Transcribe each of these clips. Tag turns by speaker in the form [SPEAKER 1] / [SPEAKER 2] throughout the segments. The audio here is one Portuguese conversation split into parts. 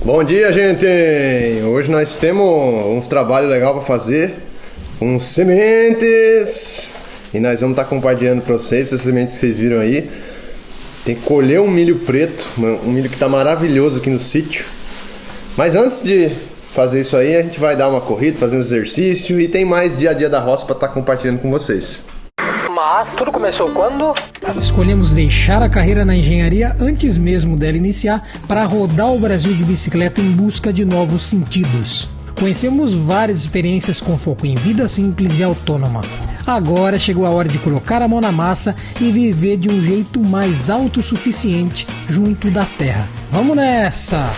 [SPEAKER 1] Bom dia, gente! Hoje nós temos uns trabalhos legais para fazer, uns sementes, e nós vamos estar compartilhando para vocês essas sementes que vocês viram aí. Tem que colher um milho preto, um milho que está maravilhoso aqui no sítio. Mas antes de fazer isso aí, a gente vai dar uma corrida, fazer um exercício e tem mais dia a dia da roça para estar compartilhando com vocês.
[SPEAKER 2] Mas tudo começou quando?
[SPEAKER 3] Escolhemos deixar a carreira na engenharia antes mesmo dela iniciar para rodar o Brasil de bicicleta em busca de novos sentidos. Conhecemos várias experiências com foco em vida simples e autônoma. Agora chegou a hora de colocar a mão na massa e viver de um jeito mais autossuficiente junto da terra. Vamos nessa!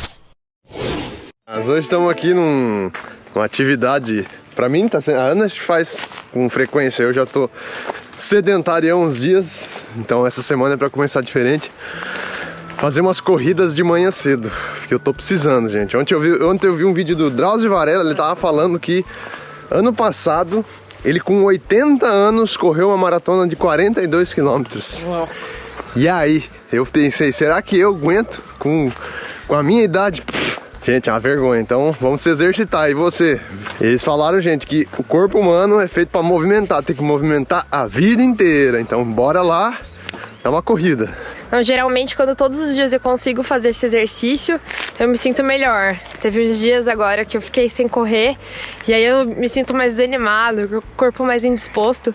[SPEAKER 1] Mas hoje estamos aqui numa atividade, pra mim tá sendo, a Ana faz com frequência, eu já tô sedentário há uns dias, então essa semana é pra começar diferente. Fazer umas corridas de manhã cedo, que eu tô precisando, gente. Ontem eu vi um vídeo do Drauzio Varela, ele tava falando que ano passado, ele com 80 anos correu uma maratona de 42 quilômetros.
[SPEAKER 2] Uau.
[SPEAKER 1] E aí, eu pensei, será que eu aguento com a minha idade? Gente, é uma vergonha, então vamos se exercitar. E você? Eles falaram, gente, que o corpo humano é feito para movimentar, tem que movimentar a vida inteira. Então bora lá, dar uma corrida.
[SPEAKER 4] Então, geralmente, quando todos os dias eu consigo fazer esse exercício, eu me sinto melhor. Teve uns dias agora que eu fiquei sem correr, e aí eu me sinto mais desanimado, com o corpo mais indisposto.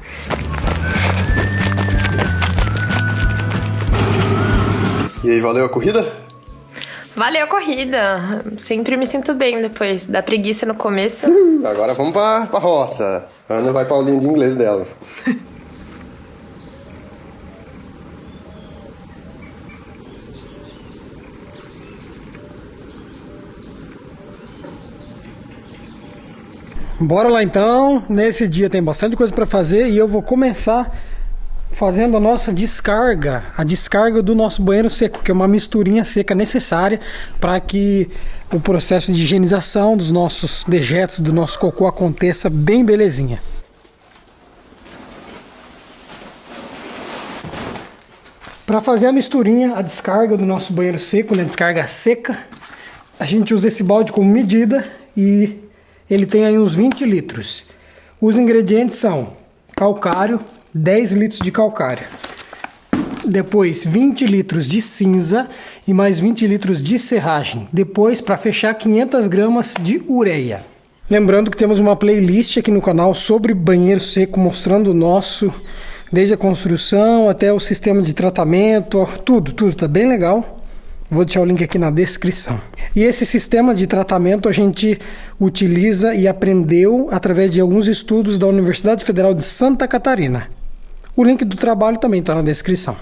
[SPEAKER 1] E aí, valeu a corrida?
[SPEAKER 4] Valeu a corrida! Sempre me sinto bem depois da preguiça no começo.
[SPEAKER 1] Agora vamos pra roça. A Ana vai pra aulinha de inglês dela.
[SPEAKER 3] Bora lá então, nesse dia tem bastante coisa para fazer e eu vou começar fazendo a nossa descarga, a descarga do nosso banheiro seco, que é uma misturinha seca necessária para que o processo de higienização dos nossos dejetos, do nosso cocô aconteça bem belezinha. Para fazer a misturinha, a descarga do nosso banheiro seco, né, descarga seca, a gente usa esse balde como medida e ele tem aí uns 20 litros. Os ingredientes são calcário, 10 litros de calcário. Depois 20 litros de cinza e mais 20 litros de serragem. Depois, para fechar, 500 gramas de ureia. Lembrando que temos uma playlist aqui no canal sobre banheiro seco, mostrando o nosso, desde a construção até o sistema de tratamento, tudo, tá bem legal. Vou deixar o link aqui na descrição. E esse sistema de tratamento a gente utiliza e aprendeu através de alguns estudos da Universidade Federal de Santa Catarina. O link do trabalho também está na descrição.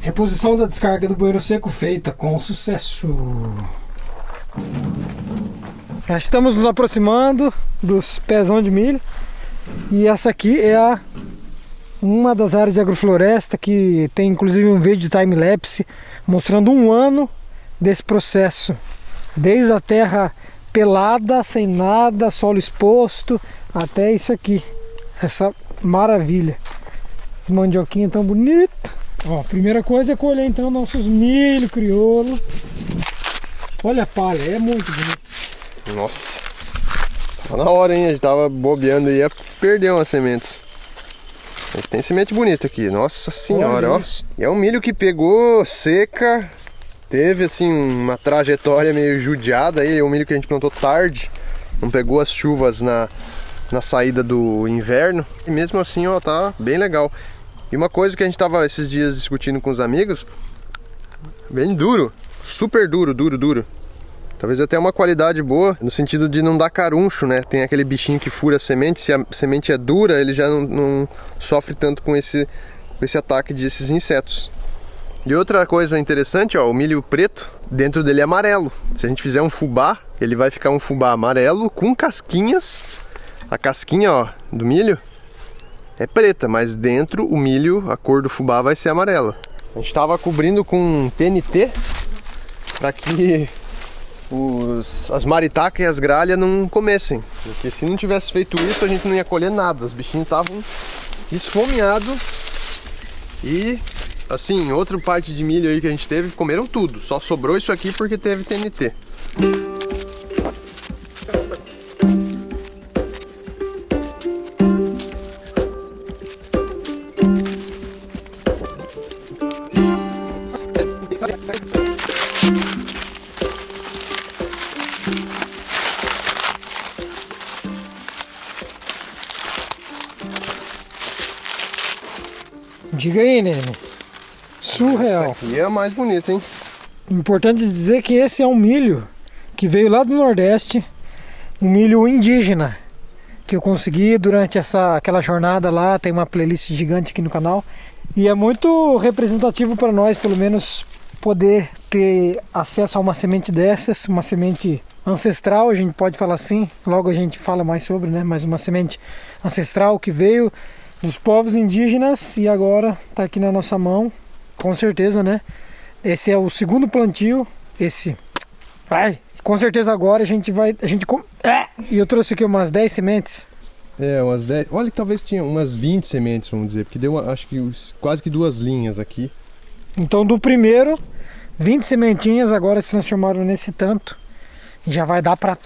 [SPEAKER 3] Reposição da descarga do banheiro seco feita com sucesso. Já estamos nos aproximando dos pezão de milho. E essa aqui é uma das áreas de agrofloresta que tem inclusive um vídeo de time-lapse mostrando um ano desse processo. Desde a terra pelada, sem nada, solo exposto, até isso aqui. Essa maravilha. Esse mandioquinho tão bonito. Ó, primeira coisa é colher então nossos milho crioulo. Olha a palha, é muito bonito.
[SPEAKER 1] Nossa, tá na hora, hein? A gente tava bobeando e ia perder umas sementes. Mas tem semente bonita aqui, nossa senhora, ó. E é um milho que pegou seca, teve assim uma trajetória meio judiada aí. É um milho que a gente plantou tarde, não pegou as chuvas na saída do inverno. E mesmo assim, ó, tá bem legal. E uma coisa que a gente tava esses dias discutindo com os amigos, bem duro, super duro. Talvez até uma qualidade boa, no sentido de não dar caruncho, né? Tem aquele bichinho que fura a semente, se a semente é dura, ele já não sofre tanto com esse ataque desses insetos. E outra coisa interessante, ó, o milho preto, dentro dele é amarelo. Se a gente fizer um fubá, ele vai ficar um fubá amarelo com casquinhas. A casquinha, ó, do milho é preta, mas dentro o milho, a cor do fubá vai ser amarela. A gente estava cobrindo com TNT para que as maritacas e as gralhas não comessem. Porque se não tivesse feito isso, a gente não ia colher nada. Os bichinhos estavam esfomeados. E, assim, outra parte de milho aí que a gente teve, comeram tudo. Só sobrou isso aqui porque teve TNT.
[SPEAKER 3] Diga aí, Nene. Surreal.
[SPEAKER 1] Essa aqui é a mais bonita, hein?
[SPEAKER 3] Importante dizer que esse é um milho que veio lá do Nordeste, um milho indígena, que eu consegui durante aquela jornada lá. Tem uma playlist gigante aqui no canal. E é muito representativo para nós, pelo menos, poder ter acesso a uma semente dessas, uma semente ancestral, a gente pode falar assim. Logo a gente fala mais sobre, né? Mas uma semente ancestral que veio dos povos indígenas e agora está aqui na nossa mão, com certeza, né? Esse é o segundo plantio, com certeza agora e eu trouxe aqui umas 10 sementes.
[SPEAKER 1] Umas 10, olha que talvez tinha umas 20 sementes, vamos dizer, porque deu acho que quase que 2 linhas aqui.
[SPEAKER 3] Então do primeiro, 20 sementinhas agora se transformaram nesse tanto, e já vai dar para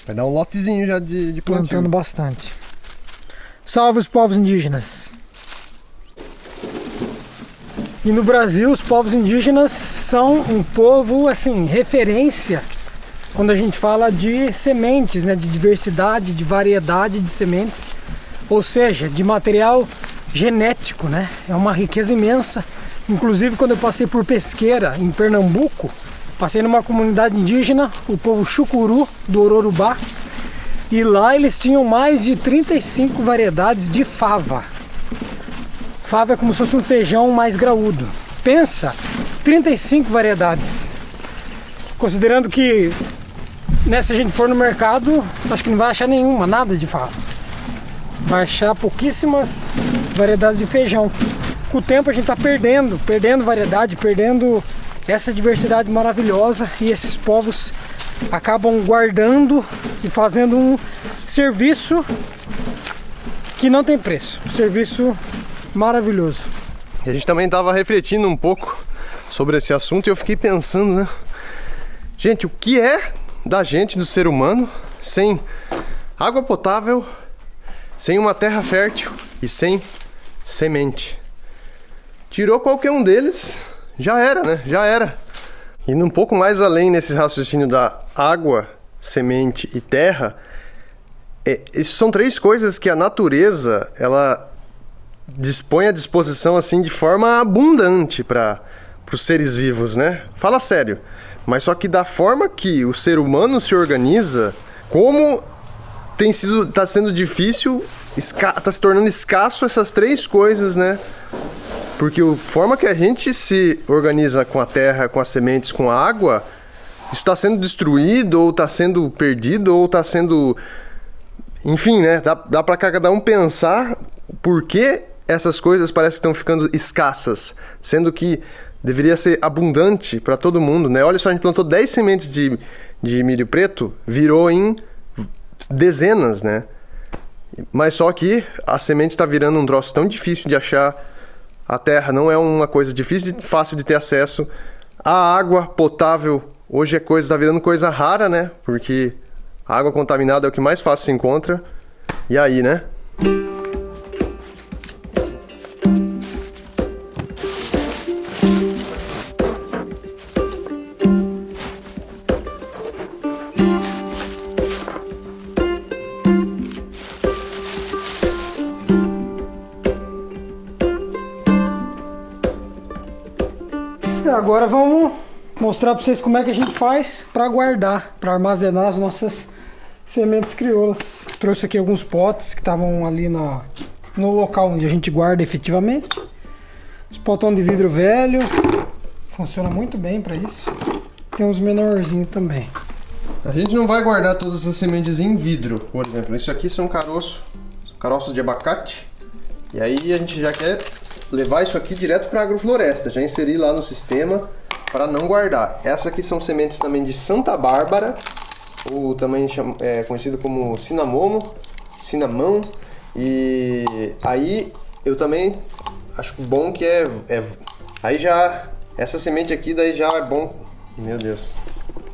[SPEAKER 1] vai dar um lotezinho já de plantio.
[SPEAKER 3] Plantando bastante. Salve os povos indígenas! E no Brasil, os povos indígenas são um povo, assim, referência quando a gente fala de sementes, né? De diversidade, de variedade de sementes, ou seja, de material genético, né? É uma riqueza imensa. Inclusive, quando eu passei por Pesqueira, em Pernambuco, passei numa comunidade indígena, o povo Chucuru, do Ororubá, e lá eles tinham mais de 35 variedades de fava. Fava é como se fosse um feijão mais graúdo. Pensa, 35 variedades. Considerando que, né, se a gente for no mercado, acho que não vai achar nenhuma, nada de fava. Vai achar pouquíssimas variedades de feijão. Com o tempo a gente está perdendo variedade, perdendo essa diversidade maravilhosa, e esses povos acabam guardando e fazendo um serviço que não tem preço, um serviço maravilhoso.
[SPEAKER 1] E a gente também estava refletindo um pouco sobre esse assunto e eu fiquei pensando, né? Gente, o que é da gente, do ser humano, sem água potável, sem uma terra fértil e sem semente? Tirou qualquer um deles, já era, né? Já era. Indo um pouco mais além nesse raciocínio da água, semente e terra, isso são 3 coisas que a natureza, ela dispõe à disposição assim de forma abundante para os seres vivos, né? Fala sério. Mas só que da forma que o ser humano se organiza, como está sendo difícil, está se tornando escasso essas 3 coisas, né? Porque a forma que a gente se organiza com a terra, com as sementes, com a água, isso está sendo destruído, ou está sendo perdido, ou está sendo... Enfim, né? Dá para cada um pensar por que essas coisas parecem que estão ficando escassas, sendo que deveria ser abundante para todo mundo, né? Olha só, a gente plantou 10 sementes de milho preto, virou em dezenas, né? Mas só que a semente está virando um troço tão difícil de achar. A terra não é uma coisa difícil e fácil de ter acesso. A água potável hoje está virando coisa rara, né? Porque a água contaminada é o que mais fácil se encontra. E aí, né?
[SPEAKER 3] Agora vamos mostrar para vocês como é que a gente faz para guardar, para armazenar as nossas sementes crioulas. Trouxe aqui alguns potes que estavam ali no local onde a gente guarda efetivamente. Esse potão de vidro velho funciona muito bem para isso. Tem uns menorzinhos também.
[SPEAKER 1] A gente não vai guardar todas as sementes em vidro, por exemplo. Isso aqui são caroços de abacate. E aí a gente já quer levar isso aqui direto para a agrofloresta, já inserir lá no sistema para não guardar. Essas aqui são sementes também de Santa Bárbara, ou também conhecido como cinnamon. E aí eu também acho bom que aí já essa semente aqui daí já é bom. Meu Deus.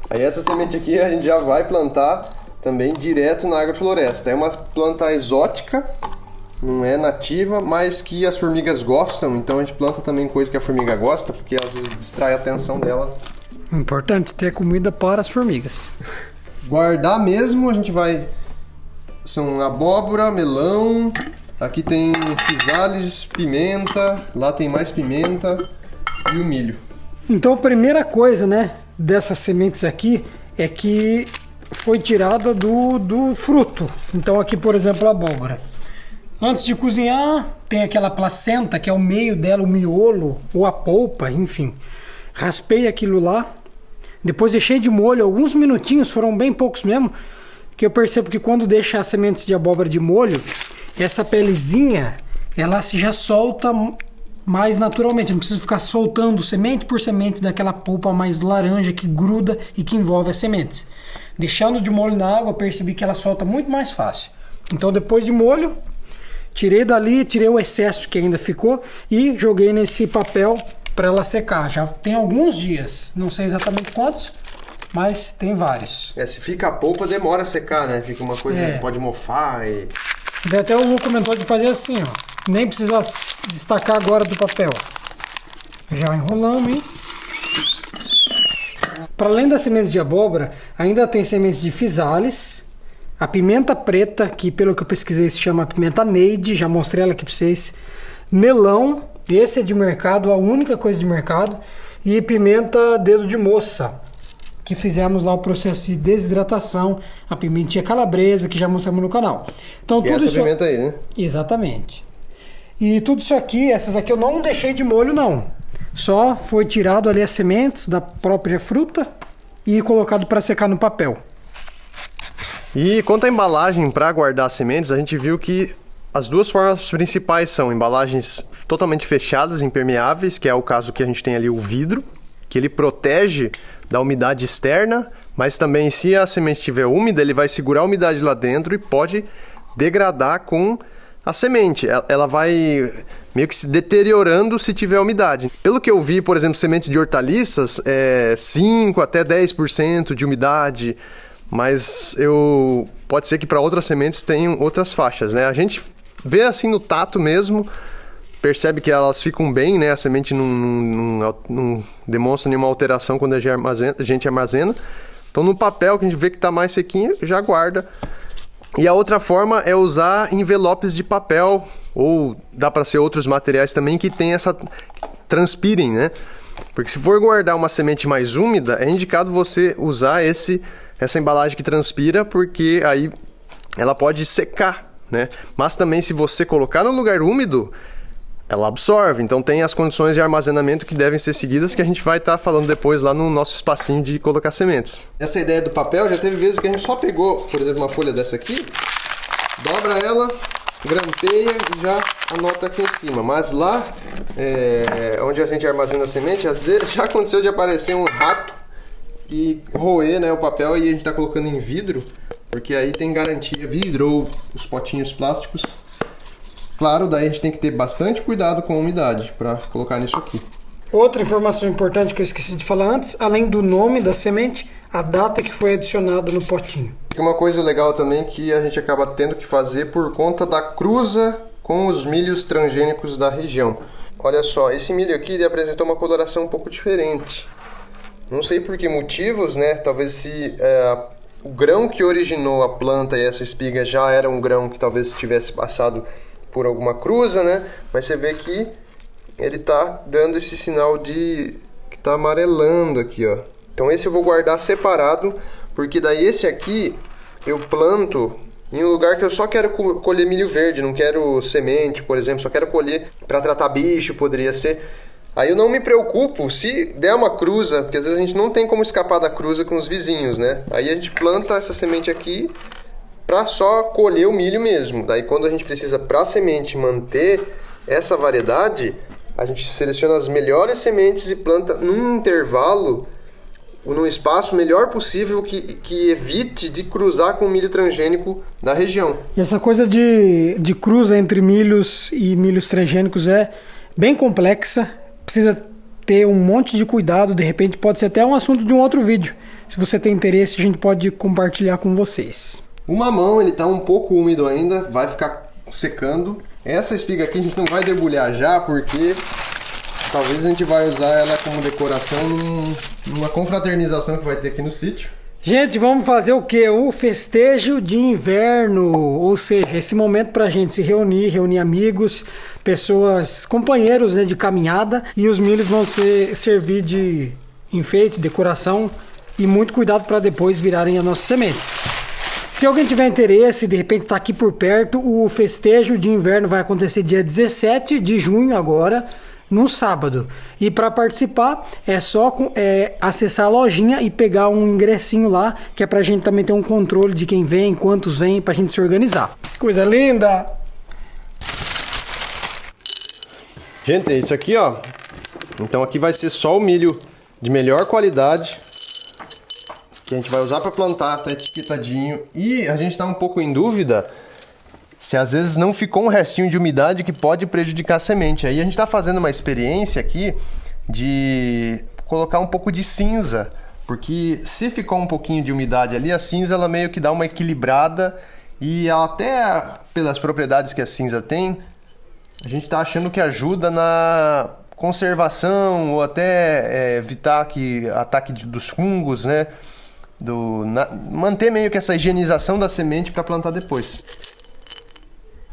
[SPEAKER 1] Aí essa semente aqui a gente já vai plantar também direto na agrofloresta. É uma planta exótica, não é nativa, mas que as formigas gostam. Então a gente planta também coisa que a formiga gosta, porque às vezes distrai a atenção dela.
[SPEAKER 3] Importante ter comida para as formigas.
[SPEAKER 1] Guardar mesmo, a gente vai... São abóbora, melão, aqui tem physalis, pimenta, lá tem mais pimenta e o milho.
[SPEAKER 3] Então a primeira coisa, né, dessas sementes aqui é que foi tirada do fruto. Então aqui, por exemplo, a abóbora. Antes de cozinhar, tem aquela placenta que é o meio dela, o miolo ou a polpa, enfim. Raspei aquilo lá. Depois deixei de molho alguns minutinhos, foram bem poucos mesmo, que eu percebo que quando deixa as sementes de abóbora de molho, essa pelezinha, ela já solta mais naturalmente. Não precisa ficar soltando semente por semente daquela polpa mais laranja que gruda e que envolve as sementes. Deixando de molho na água, percebi que ela solta muito mais fácil. Então depois de molho, tirei dali, tirei o excesso que ainda ficou e joguei nesse papel para ela secar. Já tem alguns dias, não sei exatamente quantos, mas tem vários.
[SPEAKER 1] Se fica a polpa, demora a secar, né? Fica uma coisa que pode mofar e...
[SPEAKER 3] Até o Lu comentou de fazer assim, ó. Nem precisa destacar agora do papel. Já enrolamos, hein? Para além das sementes de abóbora, ainda tem sementes de physalis, a pimenta preta, que pelo que eu pesquisei se chama pimenta Neide, já mostrei ela aqui para vocês. Melão, esse é de mercado, a única coisa de mercado. E pimenta dedo de moça, que fizemos lá o processo de desidratação, a pimentinha calabresa, que já mostramos no canal. Então,
[SPEAKER 1] que
[SPEAKER 3] tudo
[SPEAKER 1] essa
[SPEAKER 3] isso
[SPEAKER 1] pimenta aí, né?
[SPEAKER 3] Exatamente. E tudo isso aqui, essas aqui eu não deixei de molho não. Só foi tirado ali as sementes da própria fruta e colocado para secar no papel.
[SPEAKER 1] E quanto à embalagem para guardar sementes, a gente viu que as duas formas principais são embalagens totalmente fechadas, impermeáveis, que é o caso que a gente tem ali o vidro, que ele protege da umidade externa, mas também se a semente estiver úmida, ele vai segurar a umidade lá dentro e pode degradar com a semente. Ela vai meio que se deteriorando se tiver umidade. Pelo que eu vi, por exemplo, sementes de hortaliças, 5 até 10% de umidade, mas pode ser que para outras sementes tenham outras faixas, né? A gente vê assim no tato mesmo, percebe que elas ficam bem, né? A semente não demonstra nenhuma alteração quando a gente armazena. Então no papel que a gente vê que está mais sequinho, já guarda. E a outra forma é usar envelopes de papel, ou dá para ser outros materiais também que tem transpirem, né? Porque se for guardar uma semente mais úmida, é indicado você usar essa embalagem que transpira, porque aí ela pode secar, né? Mas também se você colocar no lugar úmido, ela absorve. Então tem as condições de armazenamento que devem ser seguidas, que a gente vai estar falando depois lá no nosso espacinho de colocar sementes. Essa ideia do papel, já teve vezes que a gente só pegou, por exemplo, uma folha dessa aqui, dobra ela, grampeia e já anota aqui em cima. Mas lá, onde a gente armazena a semente, às vezes já aconteceu de aparecer um rato e roer, né, o papel, e a gente está colocando em vidro, porque aí tem garantia, vidro ou os potinhos plásticos. Claro, daí a gente tem que ter bastante cuidado com a umidade para colocar nisso aqui.
[SPEAKER 3] Outra informação importante que eu esqueci de falar antes, além do nome da semente, a data que foi adicionada no potinho.
[SPEAKER 1] Uma coisa legal também que a gente acaba tendo que fazer por conta da cruza com os milhos transgênicos da região. Olha só, esse milho aqui ele apresentou uma coloração um pouco diferente. Não sei por que motivos, né? Talvez se o grão que originou a planta e essa espiga já era um grão que talvez tivesse passado por alguma cruza, né? Mas você vê que ele tá dando esse sinal de que tá amarelando aqui, ó. Então esse eu vou guardar separado, porque daí esse aqui eu planto em um lugar que eu só quero colher milho verde, não quero semente, por exemplo, só quero colher para tratar bicho, poderia ser. Aí eu não me preocupo se der uma cruza, porque às vezes a gente não tem como escapar da cruza com os vizinhos, né? Aí a gente planta essa semente aqui para só colher o milho mesmo. Daí quando a gente precisa para a semente manter essa variedade, a gente seleciona as melhores sementes e planta num intervalo, num espaço melhor possível que evite de cruzar com o milho transgênico da região.
[SPEAKER 3] E essa coisa de cruza entre milhos e milhos transgênicos é bem complexa, precisa ter um monte de cuidado, de repente pode ser até um assunto de um outro vídeo. Se você tem interesse, a gente pode compartilhar com vocês.
[SPEAKER 1] O mamão, ele tá um pouco úmido ainda, vai ficar secando. Essa espiga aqui a gente não vai debulhar já, porque talvez a gente vai usar ela como decoração numa confraternização que vai ter aqui no sítio.
[SPEAKER 3] Gente, vamos fazer o quê? O festejo de inverno, ou seja, esse momento pra gente se reunir amigos, pessoas, companheiros, né, de caminhada, e os milhos vão servir de enfeite, decoração e muito cuidado para depois virarem as nossas sementes. Se alguém tiver interesse, de repente está aqui por perto, o festejo de inverno vai acontecer dia 17 de junho agora, no sábado. E para participar é só acessar a lojinha e pegar um ingressinho lá, que é para a gente também ter um controle de quem vem, quantos vem, para a gente se organizar. Coisa linda!
[SPEAKER 1] Gente, é isso aqui, ó. Então aqui vai ser só o milho de melhor qualidade, que a gente vai usar para plantar, tá etiquetadinho. E a gente está um pouco em dúvida se às vezes não ficou um restinho de umidade que pode prejudicar a semente. Aí a gente está fazendo uma experiência aqui de colocar um pouco de cinza, porque se ficou um pouquinho de umidade ali, a cinza ela meio que dá uma equilibrada, e ela, até pelas propriedades que a cinza tem, a gente está achando que ajuda na conservação ou até evitar ataque dos fungos, né? Manter meio que essa higienização da semente para plantar depois.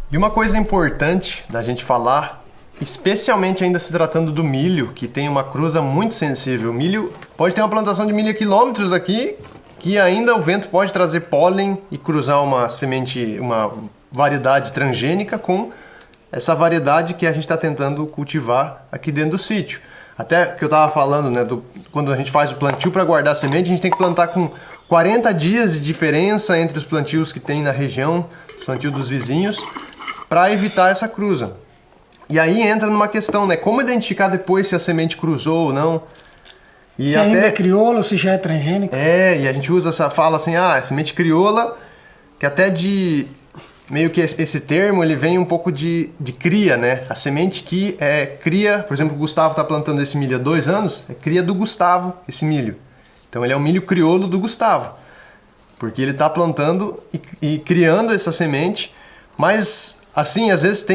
[SPEAKER 1] E uma coisa importante da gente falar, especialmente ainda se tratando do milho, que tem uma cruza muito sensível. O milho pode ter uma plantação de milho a quilômetros aqui, que ainda o vento pode trazer pólen e cruzar uma semente, uma variedade transgênica com essa variedade que a gente está tentando cultivar aqui dentro do sítio. Até que eu estava falando, né, quando a gente faz o plantio para guardar a semente, a gente tem que plantar com 40 dias de diferença entre os plantios que tem na região, os plantios dos vizinhos, para evitar essa cruza. E aí entra numa questão, né, como identificar depois se a semente cruzou ou não. E
[SPEAKER 3] se ainda é crioula ou se já é transgênica.
[SPEAKER 1] E a gente usa essa fala assim, semente crioula, que até meio que esse termo ele vem um pouco de cria, né? A semente que é cria, por exemplo, o Gustavo está plantando esse milho há 2 anos, é cria do Gustavo esse milho. Então ele é o milho crioulo do Gustavo, porque ele está plantando e criando essa semente, mas assim, às vezes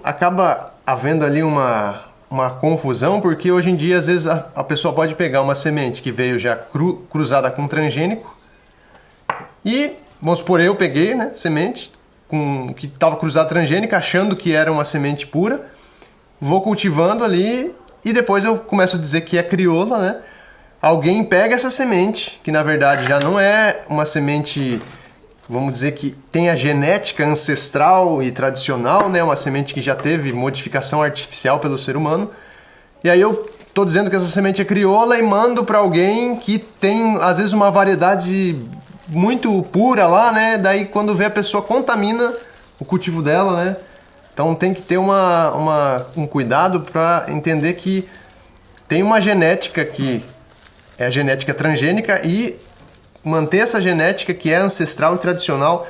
[SPEAKER 1] acaba havendo ali uma confusão, porque hoje em dia às vezes a pessoa pode pegar uma semente que veio já cruzada com transgênico e, vamos supor, eu peguei, né, semente que estava cruzada transgênica, achando que era uma semente pura, vou cultivando ali e depois eu começo a dizer que é crioula, né? Alguém pega essa semente, que na verdade já não é uma semente, vamos dizer que tem a genética ancestral e tradicional, né? Uma semente que já teve modificação artificial pelo ser humano. E aí eu estou dizendo que essa semente é crioula e mando para alguém que tem, às vezes, uma variedade muito pura lá, né? Daí quando vê a pessoa contamina o cultivo dela, né? Então tem que ter um cuidado para entender que tem uma genética que é a genética transgênica e manter essa genética que é ancestral e tradicional.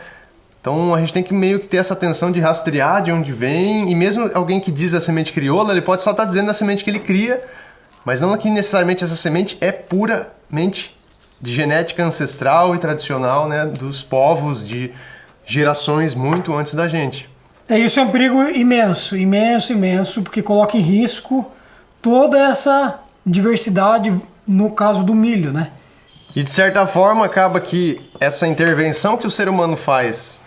[SPEAKER 1] Então a gente tem que meio que ter essa atenção de rastrear de onde vem, e mesmo alguém que diz a semente crioula, ele pode só estar dizendo a semente que ele cria, mas não que necessariamente essa semente é puramente de genética ancestral e tradicional, né, dos povos de gerações muito antes da gente.
[SPEAKER 3] Isso é um perigo imenso, porque coloca em risco toda essa diversidade no caso do milho, né?
[SPEAKER 1] E de certa forma acaba que essa intervenção que o ser humano faz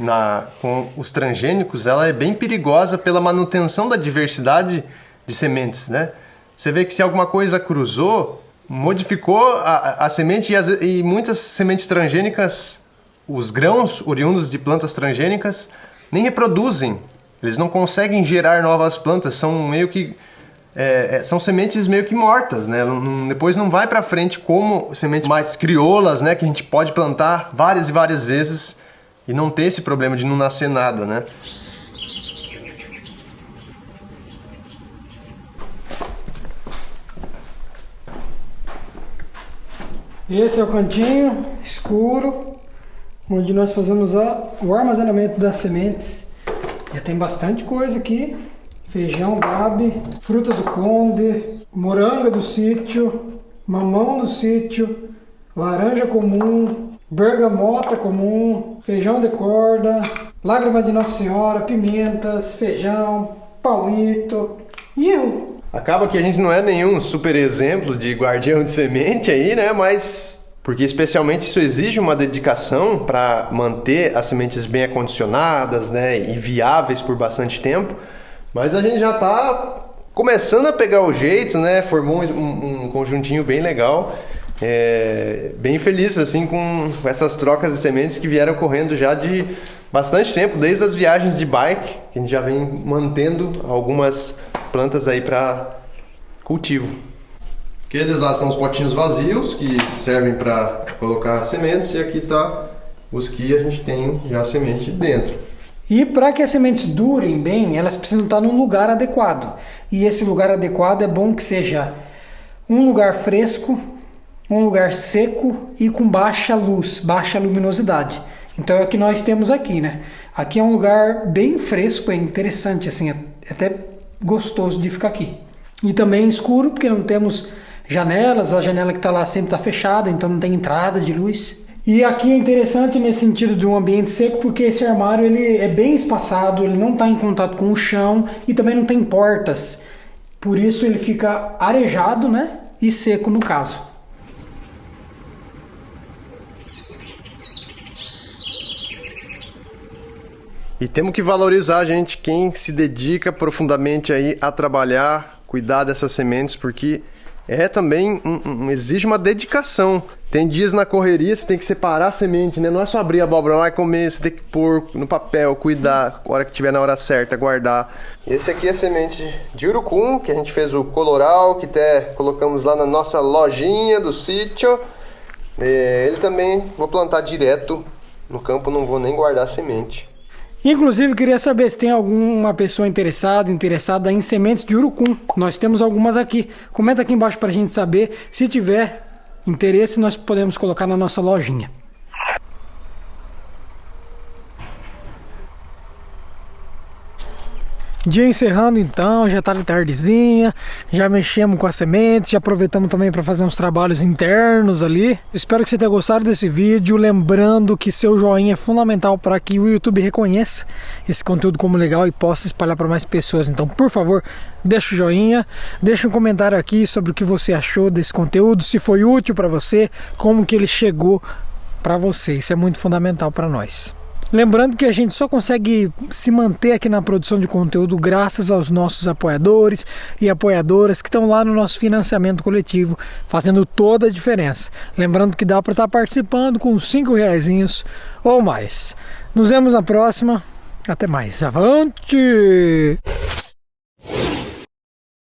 [SPEAKER 1] com os transgênicos, ela é bem perigosa pela manutenção da diversidade de sementes, né? Você vê que se alguma coisa cruzou, modificou a semente e muitas sementes transgênicas, os grãos oriundos de plantas transgênicas, nem reproduzem. Eles não conseguem gerar novas plantas, são meio que são sementes meio que mortas, né? Depois não vai para frente como sementes mais crioulas, né? Que a gente pode plantar várias e várias vezes e não ter esse problema de não nascer nada, né?
[SPEAKER 3] Esse é o cantinho escuro, onde nós fazemos o armazenamento das sementes. Já tem bastante coisa aqui. Feijão Babi, fruta do conde, moranga do sítio, mamão do sítio, laranja comum, bergamota comum, feijão de corda, lágrima de Nossa Senhora, pimentas, feijão, palmito e eu.
[SPEAKER 1] Acaba que a gente não é nenhum super exemplo de guardião de semente aí, né? Mas porque especialmente isso exige uma dedicação para manter as sementes bem acondicionadas, né? E viáveis por bastante tempo. Mas a gente já está começando a pegar o jeito, né? Formou um conjuntinho bem legal. Bem feliz assim com essas trocas de sementes que vieram ocorrendo já de bastante tempo, desde as viagens de bike, que a gente já vem mantendo algumas plantas aí para cultivo. Aqueles lá são os potinhos vazios que servem para colocar sementes, e aqui tá os que a gente tem já a semente dentro.
[SPEAKER 3] E para que as sementes durem bem, elas precisam estar num lugar adequado. E esse lugar adequado é bom que seja um lugar fresco, um lugar seco e com baixa luz, baixa luminosidade. Então é o que nós temos aqui, né? Aqui é um lugar bem fresco, é interessante, assim, é até gostoso de ficar aqui. E também escuro, porque não temos janelas, a janela que está lá sempre está fechada, então não tem entrada de luz. E aqui é interessante nesse sentido de um ambiente seco, porque esse armário ele é bem espaçado, ele não está em contato com o chão e também não tem portas. Por isso ele fica arejado, né? E seco no caso.
[SPEAKER 1] E temos que valorizar, gente, quem se dedica profundamente aí a trabalhar, cuidar dessas sementes, porque também exige uma dedicação. Tem dias na correria, você tem que separar a semente, né? Não é só abrir a abóbora lá e comer, você tem que pôr no papel, cuidar, a hora que tiver na hora certa, guardar. Esse aqui é a semente de urucum, que a gente fez o coloral, que até colocamos lá na nossa lojinha do sítio. Ele também vou plantar direto no campo, não vou nem guardar a semente.
[SPEAKER 3] Inclusive, queria saber se tem alguma pessoa interessada em sementes de urucum. Nós temos algumas aqui. Comenta aqui embaixo para a gente saber. Se tiver interesse, nós podemos colocar na nossa lojinha. Dia encerrando então, já tá de tardezinha, já mexemos com as sementes, já aproveitamos também para fazer uns trabalhos internos ali. Espero que você tenha gostado desse vídeo, lembrando que seu joinha é fundamental para que o YouTube reconheça esse conteúdo como legal e possa espalhar para mais pessoas. Então, por favor, deixa o joinha, deixa um comentário aqui sobre o que você achou desse conteúdo, se foi útil para você, como que ele chegou para você. Isso é muito fundamental para nós. Lembrando que a gente só consegue se manter aqui na produção de conteúdo graças aos nossos apoiadores e apoiadoras que estão lá no nosso financiamento coletivo, fazendo toda a diferença. Lembrando que dá para estar participando com R$5 ou mais. Nos vemos na próxima. Até mais. Avante!